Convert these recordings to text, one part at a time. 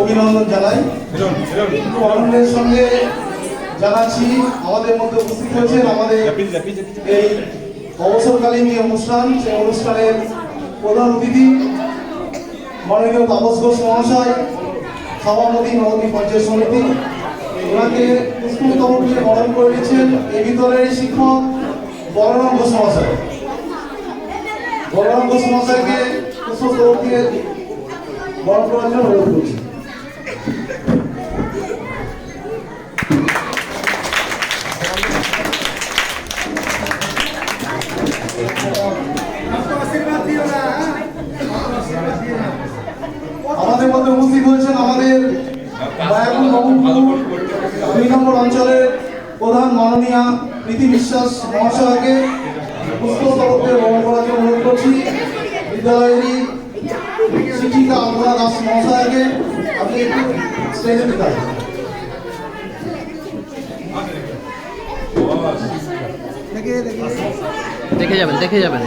অভিনন্দন জানাই। আনন্দের সঙ্গে জানাচ্ছি আমাদের মধ্যে উপস্থিত হয়েছেন আমাদের এই অবসরকালীন যে অনুষ্ঠান, সেই অনুষ্ঠানের প্রধান অতিথি মাননীয় তাপস ঘোষ মহাশয়, সভাপতি নবদ্বীপ পঞ্চায়েত সমিতি। ওনাকে পুষ্পস্তবক দিয়ে বরণ করে দিচ্ছেন এই বিদ্যালয়ের শিক্ষক বলরাম ঘোষ মহাশয়। বলরাম ঘোষ মহাশয়কে পুষ্পস্তবক দিয়ে বরণ করার জন্য অনুরোধ করছি। আমাদের মধ্যে উপস্থিত হয়েছেন আমাদের দুই নম্বর অঞ্চলের প্রধান মাননীয়া প্রীতি বিশ্বাস মহাশয়কে পুষ্পস্তবক দিয়ে বরণ করার জন্য অনুরোধ করছি। বিদ্যালয়েরই শিক্ষিকা আলপনা দাস মহাশয়কে আপনি একটু স্টেজে দিতে হবে। দেখে যাবেন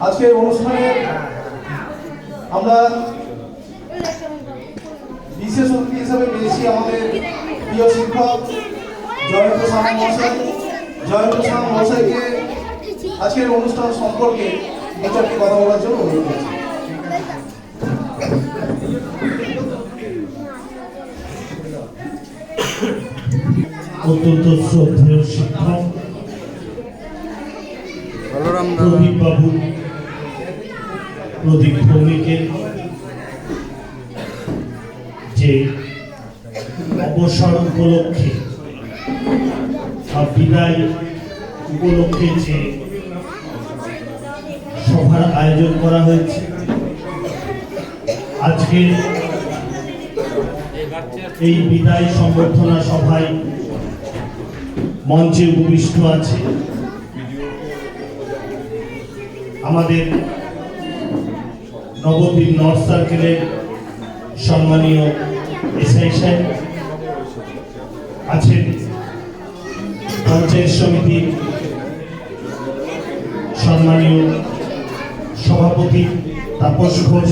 আজকে অনুষ্ঠানে আমরা বিশেষ অতিথি হিসেবে পেয়েছি আমাদের প্রিয় শিক্ষক জয়ন্ত সাহা মহাশয়। জয়ন্ত সাহা মহাশয়কে আজকের অনুষ্ঠান সম্পর্কে দু চারটি কথা বলার জন্য অনুরোধ করছি। অত্যন্ত শ্রদ্ধেয় শিক্ষক প্রদীপ বাবু, প্রদীপ ভৌমিকের যে অবসর উপলক্ষে বা বিদায় উপলক্ষে যে সভার আয়োজন করা হয়েছে, আজকে এই বিদায় সংবর্ধনা সভায় মঞ্চে উপবিষ্ট আছে আমাদের নবদ্বীপ নর্থ সার্কেলের সম্মানীয় এসআই সাহেব আছেন, পঞ্চায়েত সমিতির সম্মানীয় সভাপতি তাপস ঘোষ,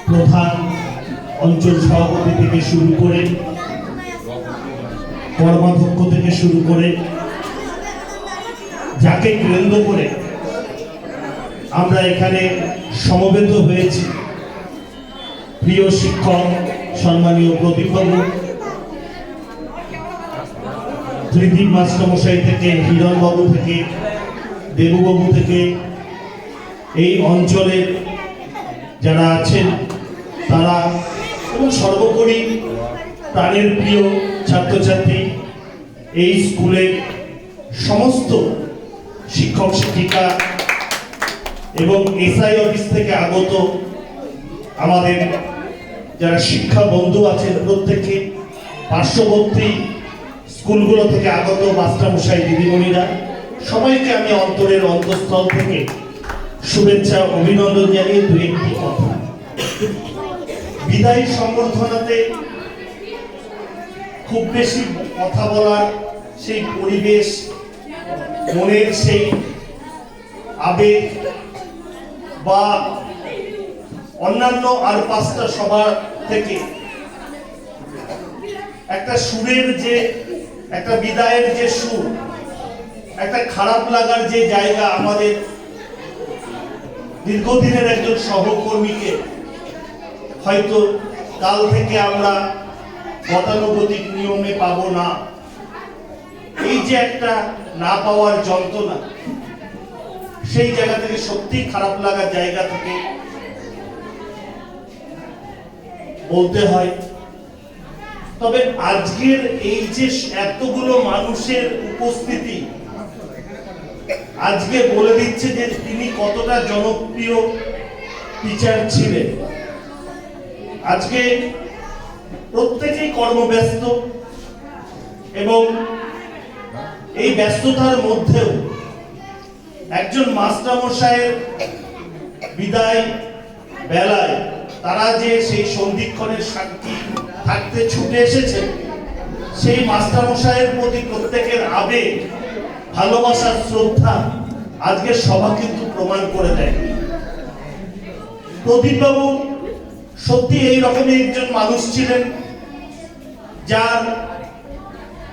প্রধান অঞ্চল সভাপতি থেকে শুরু করে কর্মাধ্যক্ষ থেকে শুরু করে যাকে কেন্দ্র করে আমরা এখানে সমবেত হয়েছি, প্রিয় শিক্ষক সম্মানীয় প্রদীপবাবু, ত্রিদীপ মাস্টারমশাই থেকে, হিরণবাবু থেকে, দেবুবাবু থেকে, এই অঞ্চলের যারা আছেন তারা, এবং সর্বোপরি প্রাণের প্রিয় ছাত্রছাত্রী, এই স্কুলের সমস্ত শিক্ষক শিক্ষিকা এবং এসআই অফিস থেকে আগত আমাদের যারা শিক্ষা বন্ধু আছেন প্রত্যেকে, পার্শ্ববর্তী স্কুলগুলো থেকে আগত মাস্টারমশাই দিদিমণিরা, সবাইকে আমি অন্তরের অন্তঃস্থল থেকে শুভেচ্ছা অভিনন্দন জানিয়ে দু একটি কথা। বিদায়ী সংবর্ধনাতে খুব বেশি কথা বলার সেই পরিবেশ, মনের সেই আবেগ বা অন্যান্য আর পাঁচটা সভা থেকে একটা সুরের যে একটা বিদায়ের যে সুর, একটা খারাপ লাগার যে জায়গা, আমাদের দীর্ঘদিনের একজন সহকর্মীকে হয়তো কাল থেকে আমরা গতানুগতিক নিয়মে পাবো না, এই যে একটা না পাওয়ার যন্ত্রণা, সেই জায়গা থেকে সত্যি খারাপ লাগার জায়গা থেকে বলতে হয়। তবে আজকের এই যে এতগুলো মানুষের উপস্থিতি আজকে বলে দিচ্ছে যে তিনি কতটা জনপ্রিয় টিচার ছিলেন। আজকে প্রত্যেকেই কর্মব্যস্ত এবং এই ব্যস্ততার মধ্যেও একজন মাস্টারমশাইয়ের বিদায় বেলায় তারা যে সেই সন্ধিক্ষণের সাক্ষী থাকতে ছুটে এসেছে, সেই মাস্টারমশাইয়ের প্রতি প্রত্যেকের আবেগ, ভালোবাসার শ্রদ্ধা আজকের সভা কিন্তু প্রমাণ করে দেয়। প্রদীপবাবু সত্যি এই রকমই একজন মানুষ ছিলেন, যার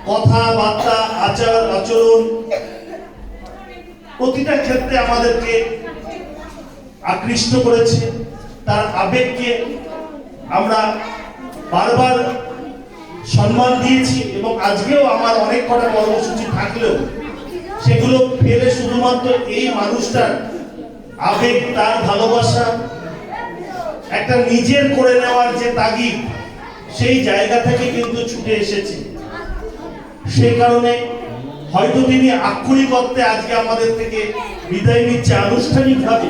কথাবার্তা, আচার আচরণ প্রতিটা ক্ষেত্রে আমাদেরকে আকৃষ্ট করেছে। তার আবেগকে আমরা বারবার সম্মান দিয়েছি এবং আজকেও আমার অনেক কটা কর্মসূচি থাকলেও সেগুলো ফেলে শুধুমাত্র এই মানুষটার আবেগ, তার ভালোবাসা, একটা নিজের করে নেওয়ার যে তাগিদ, সেই জায়গা থেকে কিন্তু ছুটে এসেছে। সেই কারণে হয়তো তিনি আক্ষরিক অর্থে আজকে আমাদের থেকে বিদায় নিচ্ছে আনুষ্ঠানিকভাবে,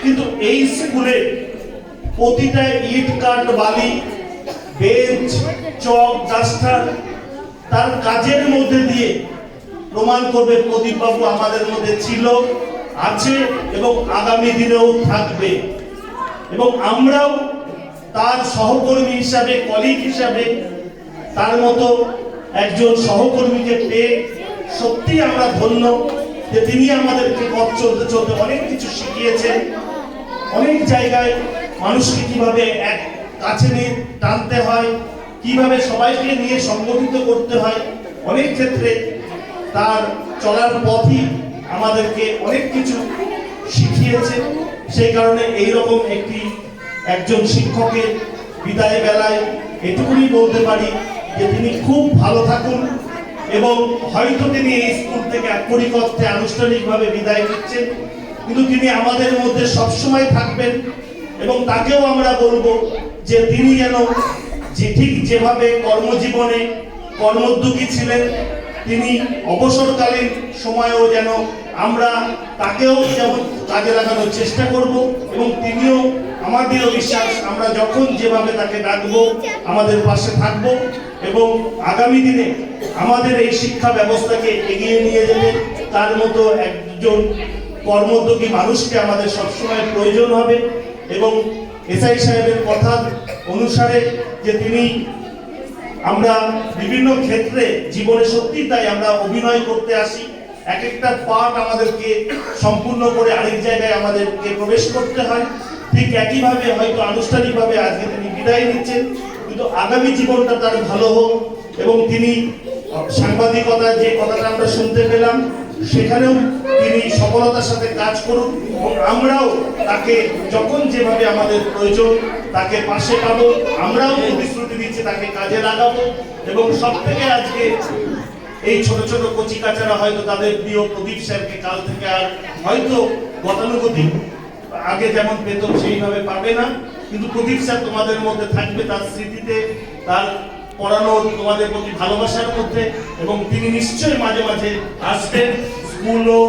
কিন্তু এই স্কুলে প্রতিটা ইট কাঠ বালি, বেঞ্চ, চক, ডাস্টার তার কাজের মধ্যে দিয়ে প্রমাণ করবে প্রদীপবাবু আমাদের মধ্যে ছিল, আছে এবং আগামী দিনেও থাকবে। এবং আমরাও তার সহকর্মী হিসাবে, কলিগ হিসাবে তার মতো একজন সহকর্মীকে পেয়ে সত্যি আমরা ধন্য যে তিনি আমাদেরকে পথ চলতে চলতে অনেক কিছু শিখিয়েছেন। অনেক জায়গায় মানুষকে কিভাবে এক কাছে নিয়ে টানতে হয়, কিভাবে সবাইকে নিয়ে সংগঠিত করতে হয়, অনেক ক্ষেত্রে তার চলার পথই আমাদেরকে অনেক কিছু শিখিয়েছে। সেই কারণে এইরকম একজন শিক্ষকের বিদায় বেলায় এটুকুনি বলতে পারি যে তিনি খুব ভালো থাকুন এবং হয়তো তিনি এই স্কুল থেকে আক্ষরিক অর্থে আনুষ্ঠানিকভাবে বিদায় নিচ্ছেন, কিন্তু তিনি আমাদের মধ্যে সবসময় থাকবেন এবং তাকেও আমরা বলবো যে তিনি যেন ঠিক যেভাবে কর্মজীবনে কর্মোদ্যোগী ছিলেন, তিনি অবসরকালীন সময়েও যেন আমরা তাকেও যেমন কাজে লাগানোর চেষ্টা করব এবং তিনিও, আমাদেরও বিশ্বাস, আমরা যখন যেভাবে তাকে ডাকবো আমাদের পাশে থাকবো এবং আগামী দিনে আমাদের এই শিক্ষা ব্যবস্থাকে এগিয়ে নিয়ে যেতে তার মতো একজন কর্মোদ্যোগী মানুষকে আমাদের সবসময় প্রয়োজন হবে। এবং এসআই সাহেবের কথা অনুসারে যে তিনি, আমরা বিভিন্ন ক্ষেত্রে জীবনে সত্যি তাই আমরা অভিনয় করতে আসি, এক একটা পার্ট আমাদেরকে সম্পূর্ণ করে আরেক জায়গায় আমাদেরকে প্রবেশ করতে হয়। ঠিক একইভাবে হয়তো আনুষ্ঠানিকভাবে আজকে তিনি বিদায় নিচ্ছেন, কিন্তু আগামী জীবনটা তার ভালো হোক। এবং তিনি সাংবাদিকতার যে কথাটা আমরা শুনতে পেলাম, সেখানেও তিনি সফলতার সাথে কাজ করুন এবং আমরাও তাকে যখন যেভাবে আমাদের প্রয়োজন তাকে পাশে পাবো। আমরাও প্রতিশ্রুতি দিচ্ছি তাকে কাজে লাগাবো। এবং সব থেকে আজকে এই ছোট ছোট কচি কাচারা হয়তো তাদের প্রিয় প্রদীপ স্যারকে কাল থেকে আর হয়তো গতানুগতিক আগে যেমন পেত সেইভাবে পাবে না, কিন্তু প্রদীপ স্যার তোমাদের মধ্যে থাকবে, তার স্মৃতিতে, তার পড়ানো তোমাদের প্রতি ভালোবাসার মধ্যে। এবং তিনি নিশ্চয়ই মাঝে মাঝে আসবেন, স্কুলও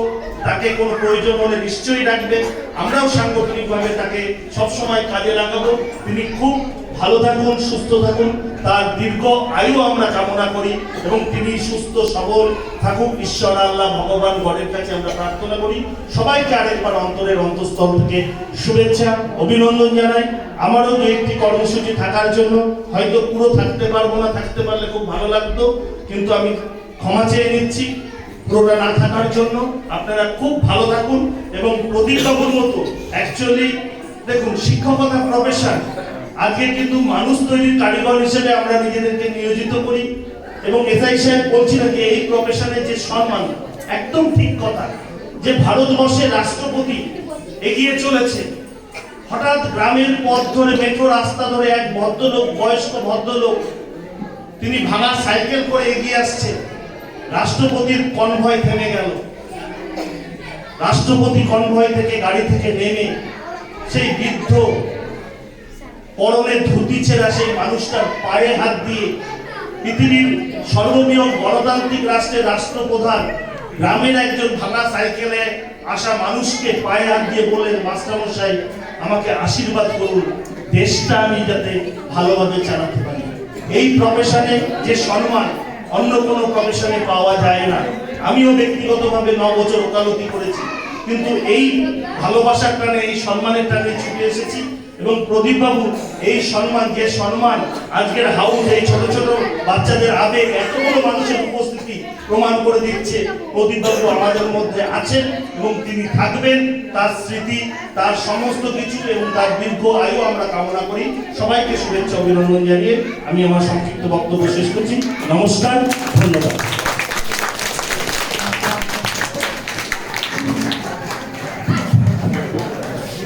তাকে কোনো প্রয়োজন হলে নিশ্চয়ই ডাকবেন। আমরাও সাংগঠনিকভাবে তাকে সবসময় কাজে লাগাবো। তিনি খুব ভালো থাকুন, সুস্থ থাকুন, তার দীর্ঘ আয়ু আমরা কামনা করি এবং তিনি সুস্থ সবল থাকুক। ঈশ্বর আল্লাহ ভগবান গডের কাছে আমরা প্রার্থনা করি। সবাইকে আরেকবার অন্তরের অন্তঃস্থল থেকে শুভেচ্ছা, অভিনন্দন জানাই। আমারও দু একটি কর্মসূচি থাকার জন্য হয়তো পুরো থাকতে পারবো না, থাকতে পারলে খুব ভালো লাগতো, কিন্তু আমি ক্ষমা চেয়ে নিচ্ছি পুরোটা না থাকার জন্য। আপনারা খুব ভালো থাকুন। এবং প্রদীপবাবুর মতো অ্যাকচুয়ালি দেখুন, শিক্ষকতা প্রফেশন আজকে কিন্তু মানুষ তৈরির কারিগর হিসেবে আমরা নিজেদেরকে নিয়োজিত করি। এবং এসআই সাহেব বলছিলেন যে এই প্রফেশনের যে সম্মান, একদম ঠিক কথা, যে ভারতবর্ষের রাষ্ট্রপতি এগিয়ে চলেছে, হঠাৎ গ্রামের পথ ধরে মেট্রো রাস্তা ধরে এক ভদ্রলোক, বয়স্ক ভদ্রলোক, তিনি ভাঙা সাইকেল করে এগিয়ে আসছে। রাষ্ট্রপতির কনভয় থেমে গেল। রাষ্ট্রপতি কনভয় থেকে গাড়ি থেকে নেমে সেই বৃদ্ধ পরনে ধুতি ছেঁড়া সেই মানুষটার পায়ে হাত দিয়ে, পৃথিবীর সর্ববৃহৎ গণতান্ত্রিক রাষ্ট্রের রাষ্ট্রপ্রধান গ্রামের একজন ভাঙা সাইকেলে আসা মানুষকে পায়ে হাত দিয়ে বললেন, মাস্টারমশাই আমাকে আশীর্বাদ করুন, দেশটা আমি যাতে ভালোভাবে চালাতে পারি। এই প্রফেশনে যে সম্মান অন্য কোনো প্রফেশনে পাওয়া যায় না। আমিও ব্যক্তিগতভাবে 9 বছর ওকালতি করেছি, কিন্তু এই ভালোবাসার টানে, এই সম্মানের টানে ছুটে এসেছি। এবং প্রদীপবাবু এই সম্মান, যে সম্মান আজকের হাউস, এই ছোট ছোট বাচ্চাদের আবেগ, এত বড় মানুষের উপস্থিতি প্রমাণ করে দিচ্ছে প্রদীপবাবু আমাদের মধ্যে আছেন এবং তিনি থাকবেন। তার স্মৃতি, তার সমস্ত কিছু এবং তার দীর্ঘ আয়ু আমরা কামনা করি। সবাইকে শুভেচ্ছা, অভিনন্দন জানিয়ে আমি আমার সংক্ষিপ্ত বক্তব্য শেষ করছি। নমস্কার, ধন্যবাদ।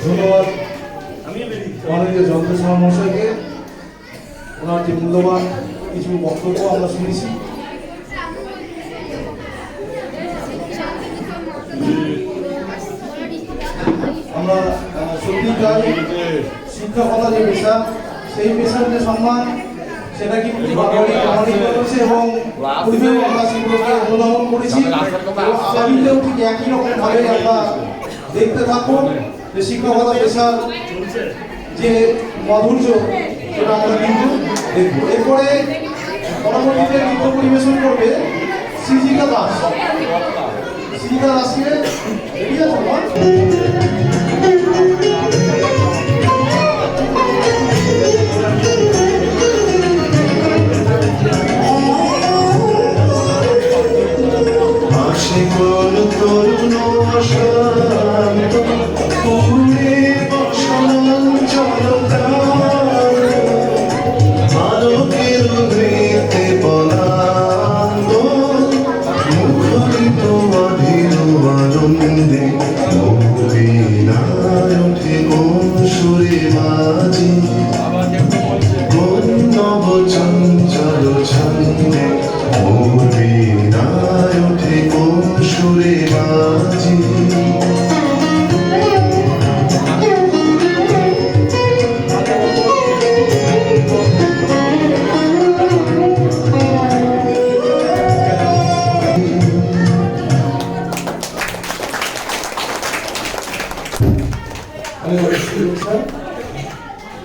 ধন্যবাদ আমাদের যন্ত্র মহাশয়কে। ওনার যে মূল্যবান কিছু বক্তব্য আমরা শুনেছি, আমরা সত্যিকার শিক্ষকতা যে পেশা, সেই পেশার যে সম্মান, সেটা কিন্তু করেছে এবং পূর্বেও আমরা সেগুলোকে অনুধাবন করেছি। আগামীতেও ঠিক একই রকম ভাবে আমরা দেখতে থাকুন যে শিক্ষকতা পেশার যে মাধুর্য, সেটা আমরা কিন্তু দেখব। এরপরে পরবর্তীতে নৃত্য পরিবেশন করবে সৃজিতা দাস। সৃজিতা দাসকে রেডি আছে আমার?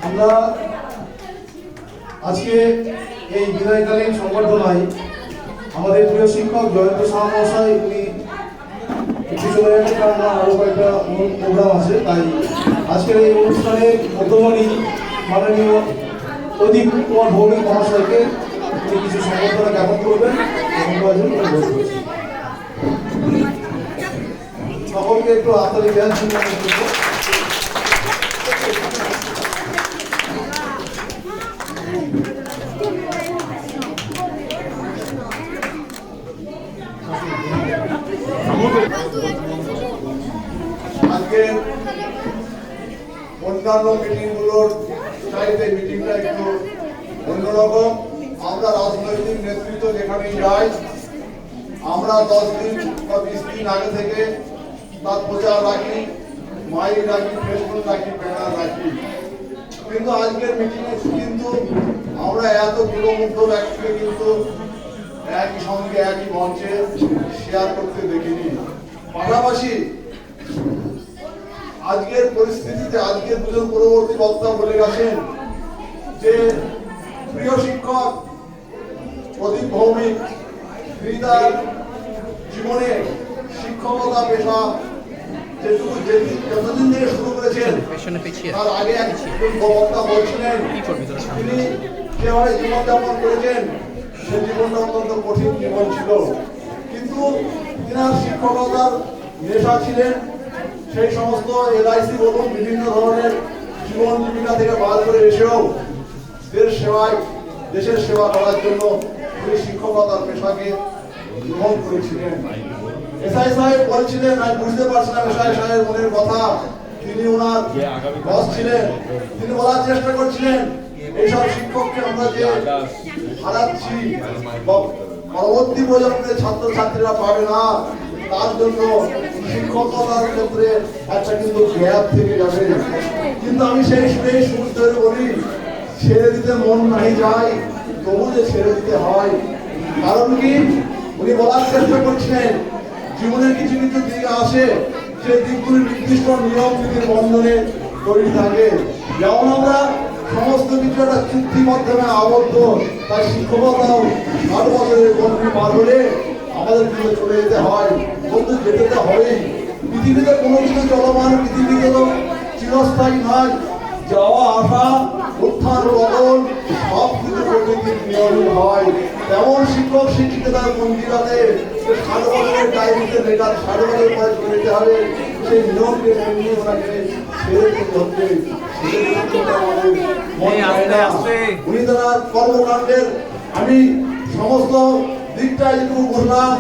আমরা আজকে এই বিদায়কালীন সংবর্ধনায় আমাদের প্রিয় শিক্ষক জয়ন্ত সাহা মহাশয়, উনি একটু চলে যাবে, কারণ আরও কয়েকটা প্রোগ্রাম আছে। তাই আজকের এই অনুষ্ঠানে মধ্যমণি মাননীয় প্রদীপ কুমার ভৌমিক মহাশয়কে তিনি কিছু সংবর্ধনা জ্ঞাপন করবেন এবং কয়েকজন অনুরোধ করছি। সকলকে একটু হাততালি দেওয়ার জন্য অনুরোধ করব। আজকে অন্যান্য মিটিংগুলোর চাইতে মিটিংটা একটু অন্যরকম। আমরা রাজনৈতিক নেতৃত্ব যেখানেই যাই, আমরা 10 দিন বা 20 দিন আগে থেকে তার প্রচার রাখি, মাইক রাখি, ফেসবুক রাখি, ব্যানার রাখি। কিন্তু আজকের মিটিংয়ে কিন্তু আমরা এত দূরমুগ্ধ ব্যক্তিকে কিন্তু একই সঙ্গে একই মঞ্চে শেয়ার করতে দেখিনি। পাশাপাশি আজকের পরিস্থিতিতে আজকের দুজন পরবর্তী বক্তা বলে গেছেন যে প্রিয় শিক্ষক প্রদীপ ভৌমিক তিনি তার জীবনে শিক্ষকতা পেশা যতদিন থেকে শুরু করেছেন, তার আগে একজন বক্তা বলছিলেন তিনি যেভাবে জীবনযাপন করেছেন সেই জীবনটা অত্যন্ত কঠিন জীবন ছিল, কিন্তু তিনার শিক্ষকতার নেশা ছিলেন। সেই সমস্ত এলআইসি বলুন বিভিন্ন ধরনের জীবন জীবিকা থেকে বার করে এসেও দেশের সেবা করার জন্য তিনি শিক্ষকতার পেশাকে গ্রহণ করেছিলেন। এসআই সাহেব বলছিলেন, আমি বুঝতে পারছিলাম এসআই সাহেবের মনের কথা। তিনি ওনার বস ছিলেন, তিনি বলার চেষ্টা করছিলেন এইসব শিক্ষককে আমরা যে হারাচ্ছি বা পরবর্তী প্রজন্মের ছাত্রছাত্রীরা পাবে না, তার জন্য শিক্ষকতার ক্ষেত্রে একটা কিন্তু গ্যাপ থেকে যাবে। কিন্তু আমি সেই সুর ধরে বলি, ছেড়ে দিতে মন নাই যায়, তবু যে ছেড়ে দিতে হয়। কারণ কি, উনি বলার চেষ্টা করছিলেন জীবনের কিছু কিছু দিক আসে, সেই দিকগুলি নির্দিষ্ট নিয়ম নীতির বন্ধনে তৈরি থাকে। যেমন আমরা সমস্ত কিছু একটা চুক্তির মাধ্যমে আবদ্ধ, তাই শিক্ষকতাও 60 বছরের বন্ধু পার হলে আমাদের কিন্তু চলে যেতে হয়, বন্ধু যেতে তো হবেই। পৃথিবীতে কোনো কিছু চলমান, পৃথিবীতে তো চিরস্থায়ী নয়, যাওয়া আসা উত্থান পতন সব কিছু প্রকৃতির নিয়মই হয়। তেমন শিক্ষক শিক্ষিকার মন্দিরাতে 60 বছরের ডায়েরিতে লেখা 60 বছর পরে চলে যেতে হবে, সেই নিয়মকে মেনে ওনাকে ছেড়ে দিতে হচ্ছে। উনি তার কর্মকাণ্ডের আমি সমস্ত দিকটা যেটুকু বললাম,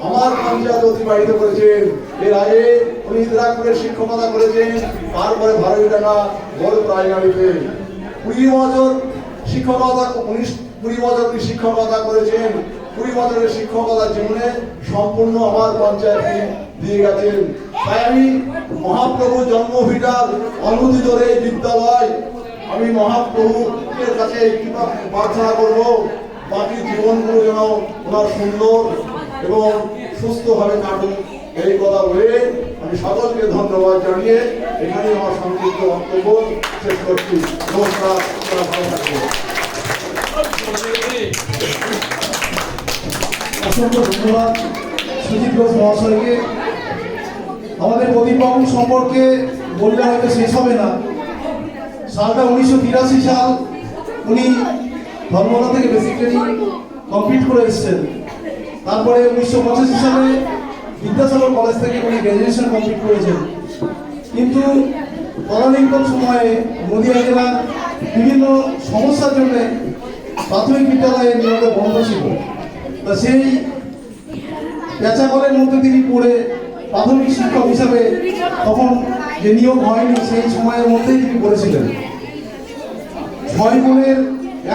আমার পঞ্চায়েত অতিবাহিত করেছেন। এর আগে উনি ইন্দিরাপুরের শিক্ষকতা করেছেন, তারপরে ভারতীডাঙ্গা বড় প্রাইমারিতে 20 বছর শিক্ষকতা, 20 বছর উনি শিক্ষকতা করেছেন। 20 বছরের শিক্ষকতা জীবনে সম্পূর্ণ আমার পঞ্চায়েতে দিয়ে গেছেন। তাই আমি মহাপ্রভু জন্মভিটার অনুমোদিত এই বিদ্যালয়, আমি মহাপ্রভুর কাছে প্রার্থনা করব বাকি জীবনগুলো যেন ওনার সুন্দর এবং সুস্থভাবে কাটুক, এই কথা বলে আমি সকলকে ধন্যবাদ জানিয়ে এখানে আমার সংক্ষিপ্ত বক্তব্য শেষ করছি। নমস্কার, ভালো থাকবেন। অসংখ্য ধন্যবাদ সুজিত ঘোষ মহাশয়কে। আমাদের প্রদীপবাবু সম্পর্কে বললে হয়তো শেষ হবে না। সালটা 1983 সাল, উনি ধর্মতলা থেকে বেসিক ট্রেনিং কমপ্লিট করে এসেছেন। তারপরে 1985 সালে বিদ্যাসাগর কলেজ থেকে উনি গ্র্যাজুয়েশন কমপ্লিট করেছেন। কিন্তু তদানীন্তন সময়ে নদীয়া জেলার বিভিন্ন সমস্যার জন্য প্রাথমিক বিদ্যালয়ে নিয়োগ বন্ধ ছিল। তা সেই পেঁচাকলের মধ্যে তিনি পড়ে প্রাথমিক শিক্ষক হিসাবে তখন যে নিয়োগ হয়নি, সেই সময়ের মধ্যেই তিনি করেছিলেন। 6 বোনের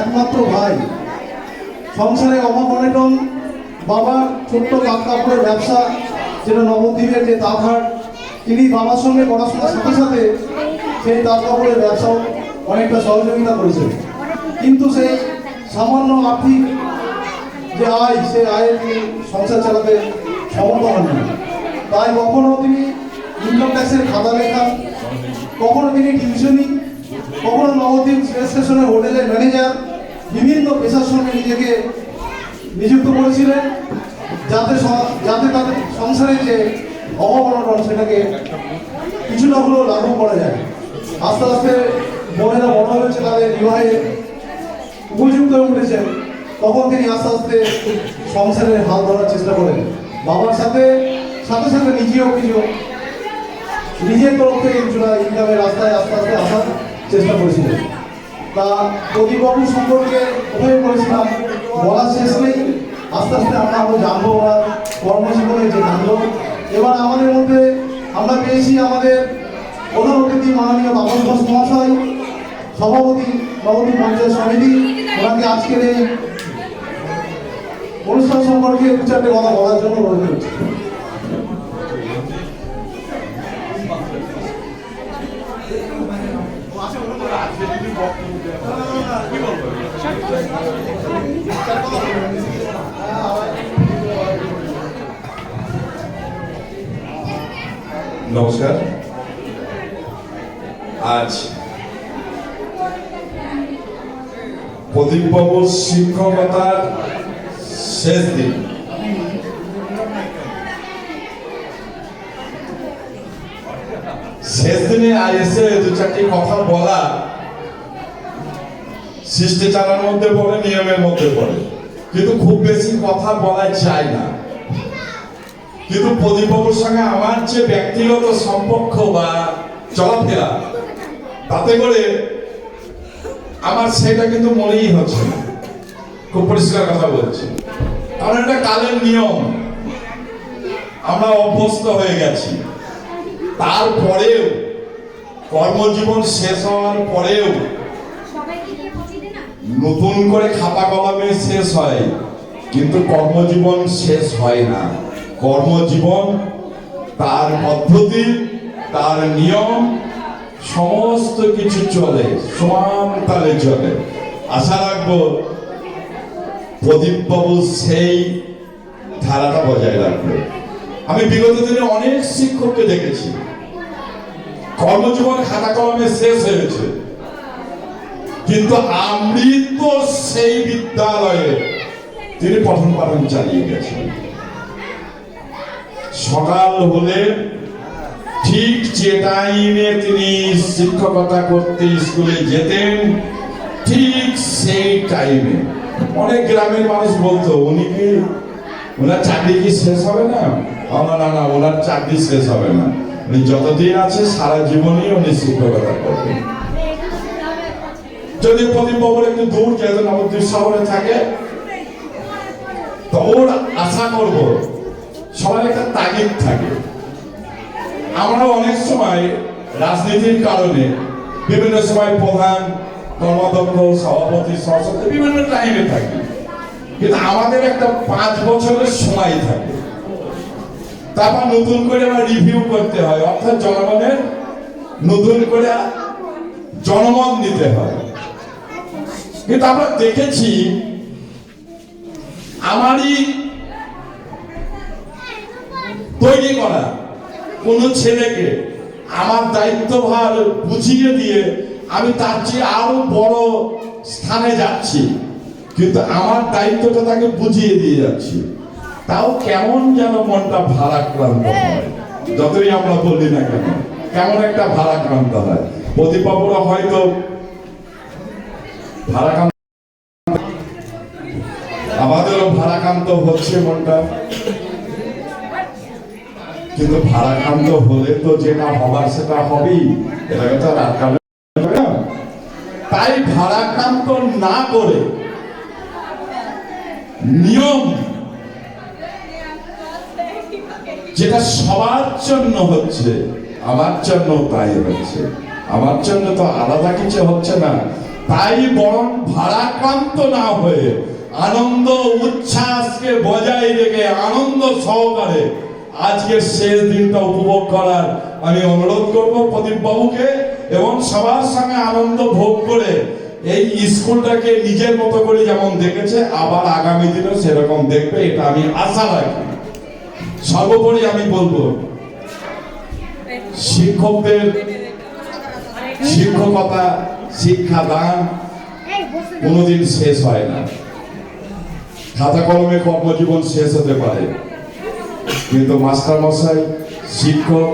একমাত্র ভাই, সংসারে অভাব অনটন, বাবার ছোট্ট তাঁত কাপড়ের ব্যবসা, যেটা নবদ্বীপের যে তাঁতহাট, তিনি বাবার সঙ্গে পড়াশোনার সাথে সাথে সেই তাঁত কাপড়ের ব্যবসাও অনেকটা সহযোগিতা করেছেন। কিন্তু সেই সামান্য আর্থিক যে আয়, সেই আয়ের তিনি সংসার চালাতে সমর্থ হননি। তাই কখনো তিনি ইনকাম ট্যাক্সের খাতা লেখা, কখনো তিনি টিউশনি, কখনো নবদ্বীপ রেল স্টেশনের হোটেলের ম্যানেজার, বিভিন্ন পেশার সঙ্গে নিজেকে নিযুক্ত করেছিলেন, যাতে তাদের সংসারে যে অভাবনটন সেটাকে কিছুটা হলেও লাঘব করা যায়। আস্তে আস্তে বোনেরা বড় হয়েছে, তাদের বিবাহে উপযুক্ত হয়ে উঠেছেন, তখন তিনি আস্তে আস্তে সংসারের হাল ধরার চেষ্টা করেন। বাবার সাথে সাথে সাথে নিজেও কিছু নিজের তরফ থেকে কিছুটা ইনকামের রাস্তায় আস্তে আস্তে আসার চেষ্টা করেছিলেন। তা প্রদীপবাবু সম্পর্কে কোথায় বলেছিলাম, বলার শেষ নেই। আস্তে আস্তে আমরা জানবো ওনার কর্মজীবনে যে কাণ্ড। এবার আমাদের মধ্যে আমরা পেয়েছি আমাদের প্রধান অতিথি মাননীয় বাবন ঘোষ মহাশয়, সভাপতি নবদ্বীপ পঞ্চায়েত সমিতি। ওনাকে আজকের এই অনুষ্ঠান সম্পর্কে দু চারটে কথা বলার জন্য অনুরোধ করছি। নমস্কার। আজ প্রদীপবাবুর শিক্ষকতার শেষ দিন। শেষ দিনে আজ এসে দু চারটি কথা বলা শিষ্টাচারের মধ্যে পড়ে, নিয়মের মধ্যে পড়ে, কিন্তু খুব বেশি কথা বলা চাই না। কিন্তু প্রদীপবাবুর সঙ্গে আমার যে ব্যক্তিগত সম্পর্ক বা চলাফেরা, তাতে করে আমার সেটা কিন্তু মনেই হচ্ছে না। খুব পরিষ্কার কথা বলছি, কারণ এটা কালের নিয়ম, আমরা অভ্যস্ত হয়ে গেছি। তারপরেও কর্মজীবন শেষ হওয়ার পরেও নতুন করে খাতা কলমে শেষ হয়, কিন্তু কর্মজীবন শেষ হয় না। কর্মজীবন তার পদ্ধতি, তার নিয়ম, সমস্ত কিছু চলে, সমান তালে চলে। আশা রাখবো প্রদীপবাবু সেই ধারাটা বজায় রাখবে। আমি বিগত দিনে অনেক শিক্ষককে দেখেছি, কর্মজীবন খাতা কলমে শেষ হয়েছে, কিন্তু আমৃত সেই বিদ্যালয়ে তিনি পঠন পাঠন চালিয়ে গেছেন। সকাল হলে ঠিক যে টাইমে তিনি শিক্ষকতা করতে স্কুলে যেতেন, ঠিক সেই টাইমে অনেক গ্রামের মানুষ বলতো, উনি কি ওনার চাকরি কি শেষ হবে না? না না, ওনার চাকরি শেষ হবে না, উনি যতদিন আছে সারা জীবনই উনি শিক্ষকতা করবেন। যদি প্রদীপবাবুর একটু দূর, যেহেতু নবদ্বীপ শহরে থাকে, তো ওর আশা করব সবার একটা তাগিদ থাকে। আমরা অনেক সময় রাজনীতির কারণে বিভিন্ন সময় প্রধান, কর্মাধ্যক্ষ, সভাপতি, সহসভাপতি বিভিন্ন টাইমে থাকি, কিন্তু আমাদের একটা 5 বছরের সময় থাকে। তারপর নতুন করে আবার রিভিউ করতে হয়, অর্থাৎ জনগণের নতুন করে জনমত নিতে হয়। কিন্তু আমরা দেখেছি আমারই তৈরি করা কোন ছেলেকে আমার দায়িত্বভার বুঝিয়ে দিয়ে আমি তার চেয়ে আরো বড় স্থানে যাচ্ছি, কিন্তু আমার দায়িত্বটা তাকে বুঝিয়ে দিয়ে যাচ্ছি, তাও কেমন যেন মনটা ভারাক্রান্ত হয়। যতই আমরা বলি না কেন, কেমন একটা ভারাক্রান্ত হয়। প্রদীপবাবুরা হয়তো ভারাক্রান্ত, আমাদেরও ভারাক্রান্ত হচ্ছে মনটা, কিন্তু ভারাক্রান্ত হলে তো যেটা হবার সেটা হবেই, এটাকে তো আটকানো যাবে না। তাই ভারাক্রান্ত না করে নিয়ম যেটা সবার জন্য হচ্ছে, আমার জন্য তাই হচ্ছে, আমার জন্য তো আলাদা কিছু হচ্ছে না। তাই বরং ভারাক্রান্ত না হয়ে আনন্দ উচ্ছ্বাসকে বজায় রেখে আনন্দ সহকারে আজকের শেষ দিনটা উপভোগ করার আমি অনুরোধ করব প্রদীপবাবুকে, এবং সবার সঙ্গে আনন্দ ভোগ করে এই স্কুলটাকে নিজের মতো করে যেমন দেখেছে আবার আগামী দিনে সেরকম দেখবে, এটা আমি আশা রাখি। সর্বোপরি আমি বলবো, শিক্ষকদের শিক্ষকতা, শিক্ষাদান কোনোদিন শেষ হয় না। খাতা কলমে কর্মজীবন শেষ হতে পারে, কিন্তু মাস্টার মশাই, শিক্ষক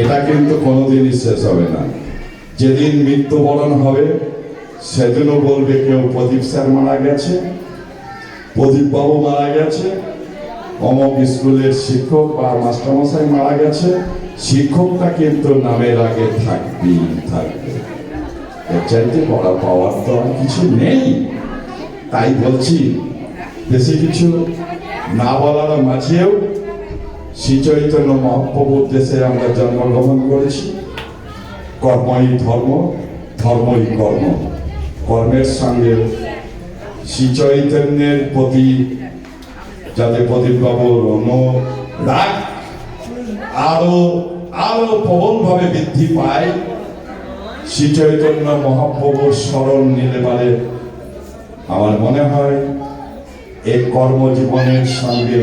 এটা কিন্তু কোনোদিনই শেষ হবে না। যেদিন মৃত্যুবরণ হবে সেদিনও বলবে কেউ প্রদীপ স্যার মারা গেছে, প্রদীপ বাবু মারা গেছে, অমুক স্কুলের শিক্ষক বা মাস্টারমশাই মারা গেছে। শিক্ষকটা কিন্তু নামের আগে থাকবেই থাকবে। এর চাইতে বড় পাওয়ার তো আর কিছু নেই। তাই বলছি, বেশি কিছু না বলার মাঝেও শ্রী চৈতন্য মহাপ্রভুর দেশে আমরা জন্মগ্রহণ করেছি। কর্মই ধর্ম, ধর্মই কর্ম। কর্মের সঙ্গে শ্রী চৈতন্যের প্রতি যাতে প্রদীপবাবুর অনুরাগ আরো আরো প্রবলভাবে বৃদ্ধি পায়, শ্রী চৈতন্য মহাপ্রভুর স্মরণ নিলে পারে আমার মনে হয় এই কর্মজীবনের সঙ্গে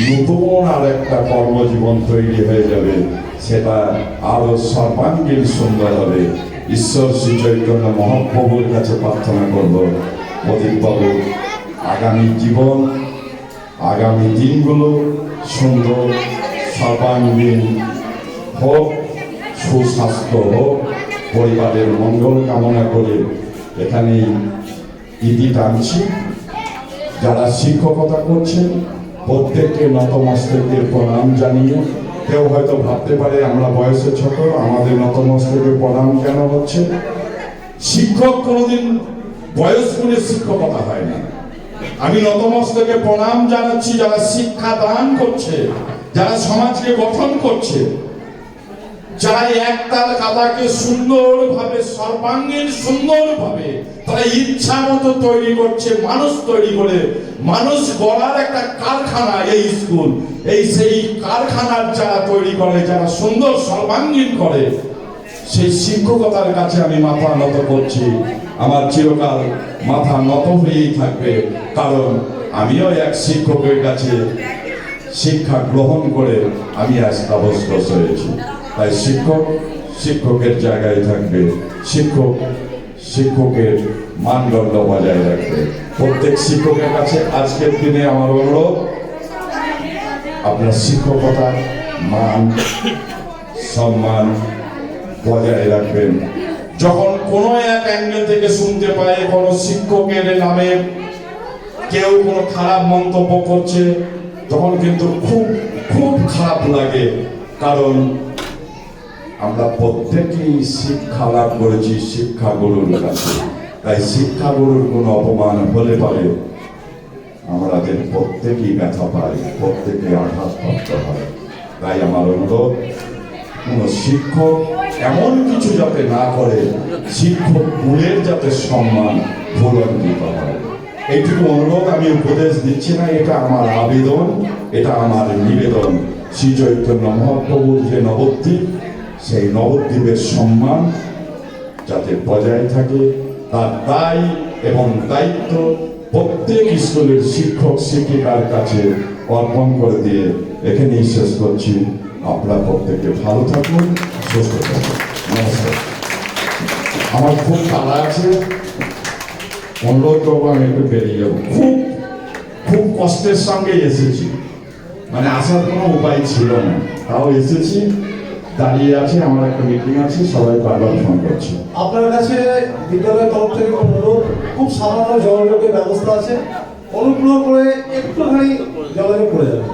নতুন আর একটা কর্মজীবন তৈরি হয়ে যাবে, সেটা আরো সর্বাঙ্গীন সুন্দর হবে। ঈশ্বর শ্রী চৈতন্য মহাপ্রভুর কাছে প্রার্থনা করব, প্রদীপবাবু আগামী জীবন, আগামী দিনগুলো সুন্দর সর্বাঙ্গীন হোক, সুস্বাস্থ্য হোক, পরিবারের মঙ্গল কামনা করে এখানেই ইতি টানছি। যারা শিক্ষকতা করছেন প্রত্যেককে নতমস্তকে প্রণাম জানিয়ে, কেউ হয়তো ভাবতে পারে আমরা বয়সে ছোট, আমাদের নতমস্তকে প্রণাম কেন হচ্ছে? শিক্ষক কোনোদিন বয়স করে শিক্ষকতা হয় না। আমি নতমস্তকে প্রণাম জানাচ্ছি যারা শিক্ষা দান করছে, যারা সমাজকে গঠন করছে, যারা একতাল কাদাকে সুন্দরভাবে সর্বাঙ্গীন সুন্দরভাবে তারা ইচ্ছা মতো তৈরি করছে, মানুষ তৈরি করে মানুষ গড়ার একটা কারখানা এই স্কুল। এই সেই কারখানার যারা তৈরি করে, যারা সুন্দর সর্বাঙ্গীন করে, সেই শিক্ষকতার কাছে আমি মাথা নত করছি। আমার চিরকাল মাথা নত হয়েই থাকবে, কারণ আমিও এক শিক্ষকের কাছে শিক্ষা গ্রহণ করে আমি আজ আবশ্যক হয়েছি। তাই শিক্ষক শিক্ষকের জায়গায় থাকবে, শিক্ষক শিক্ষকের মানদণ্ড বজায় রাখবে। প্রত্যেক শিক্ষকের কাছে আজকের দিনে আমার অনুরোধ, আপনার শিক্ষকতার মান সম্মান বজায় রাখবেন। যখন কোনো এক অ্যাঙ্গেল থেকে শুনতে পাই কোনো শিক্ষকের নামে কেউ কোনো খারাপ মন্তব্য করছে, তখন কিন্তু খুব খুব খারাপ লাগে। কারণ আমরা প্রত্যেকেই শিক্ষা লাভ করেছি শিক্ষাগুরুর কাছে। তাই শিক্ষাগুরুর কোনো অপমান হলে পারে আমাদের প্রত্যেকেই ব্যথা পাই, প্রত্যেকে আঘাতপ্রাপ্ত হয়। তাই আমার অনুরোধ, কোনো শিক্ষক এমন কিছু যাতে না করে, শিক্ষক গুণের যাতে সম্মান ভুলণ্ডিত হয়, এইটুকু অনুরোধ। আমি উপদেশ দিচ্ছি না, এটা আমার আবেদন, এটা আমার নিবেদন। শ্রী চৈতন্য মহাপ্রভুর যে নবদ্বীপ, সেই নবদ্বীপের সম্মান যাতে বজায় থাকে, তার দায় এবং দায়িত্ব প্রত্যেক স্কুলের শিক্ষক শিক্ষিকার কাছে অর্পণ করে দিয়ে এখানেই শেষ করছি। আপনারা প্রত্যেকে ভালো থাকুন, সুস্থ থাকুন। নমস্কার। আমার খুব তাড়া আছে, অনুরোধ করবো আমি একটু বেরিয়ে যাবো। খুব খুব কষ্টের সঙ্গে এসেছি, মানে আসার কোনো উপায় ছিল না, তাও এসেছি। দাঁড়িয়ে আছে, আমার একটা মিটিং আছে, সবাই বারবার ফোন করছে। আপনার কাছে বিদ্যালয়ের তরফ থেকে অনুরোধ, খুব সামান্য জলযোগের ব্যবস্থা আছে, অনুগ্রহ করে একটুখানি জলযোগ করে যাবে।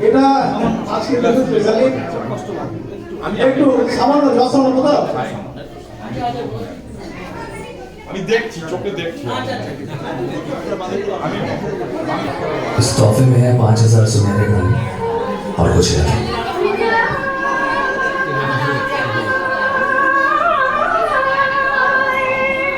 এটা আজকে স্পেশালি একটু সামান্য যশোর কোথাও আমি দেখছি, চোখে দেখছি। इस तोहफे में है 5000 सुनहरे घड़ी और कुछ नहीं।